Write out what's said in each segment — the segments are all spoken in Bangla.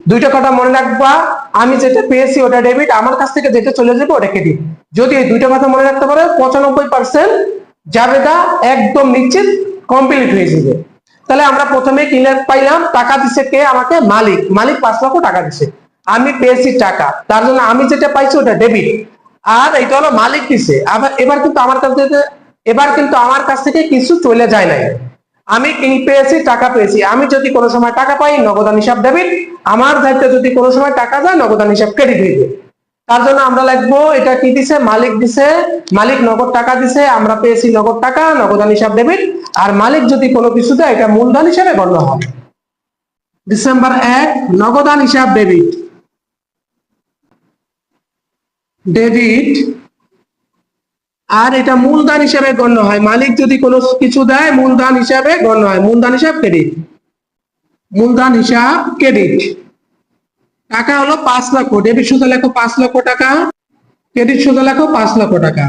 দুইটা কথা মনে রাখবা, আমি যেটা পেয়েছি ওটা ডেবিট, আমার কাছ থেকে যেটা চলে যাবে ওটা ক্রেডিট। যদি এই দুইটা কথা মনে রাখতে পারো 95% জাবেদা একদম নিশ্চিত কমপ্লিট হয়ে যাবে। তাহলে আমরা প্রথমে ক্লিয়ার পাইলাম, টাকা দিছে কে আমাকে? মালিক। মালিক 5 লক্ষ টাকা দিছে, আমি পেয়েছি টাকা, তার জন্য আমি যেটা পাইছি ওটা ডেবিট, আর এটা হলো মালিক দিছে। আবার এবার কিন্তু আমার কাছ থেকে কিছু চলে যায় নাই, আমি কি পেয়েছি? টাকা পেয়েছি। আমি যদি কোনো সময় টাকা পাই নগদান হিসাব ডেবিট, আমার দায়িত্ব যদি কোনো সময় টাকা যায় নগদান হিসাব ক্রেডিট হইবে। তার জন্য আমরা লিখবো এটা কি দিছে? মালিক দিছে, মালিক নগদ টাকা দিছে, আমরা পেয়েছি নগদ টাকা, নগদান হিসাব ডেবিট। আর মালিক যদি কোনো কিছু দেয় এটা মূলধন হিসাবে গণ্য হয়। ডিসেম্বর 1 নগদান হিসাব ডেবিট, ডেবিট, আর এটা মূলধন হিসাবে গণ্য হয়। মালিক যদি কোনো কিছু দেয় মূলধন হিসাবে গণ্য হয়। মূলধন হিসাব ক্রেডিট, মূলধন হিসাব ক্রেডিট। টাকা হলো 5 লক্ষ, ডেবিট সোজা লেখো 5 লক্ষ টাকা, ক্রেডিট সোজা লেখো 5 লক্ষ টাকা।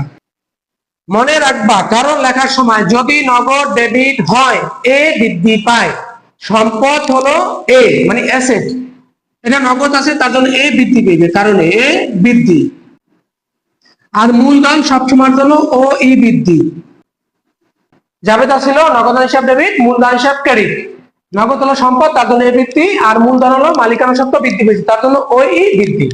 মনে রাখবা কারণ লেখার সময় যদি নগদ ডেবিট হয় এ বৃদ্ধি পায়, সম্পদ হলো এ মানে অ্যাসেট, এটা নগদ আছে তার জন্য এ বৃদ্ধি পেয়ে, কারণ এ বৃদ্ধি। আর মূলধন সবসময়ের জন্য ও ই বৃদ্ধি। জাবেদা ছিল নগদান হিসাব ডেবিট, মূলধন হিসাব ক্রেডিট। নগদ হলো সম্পদ তার জন্য এ বৃদ্ধি, আর মূলধন হলো মালিকানা সত্ত্ব বৃদ্ধি পেয়েছে তার জন্য ও ই বৃদ্ধি।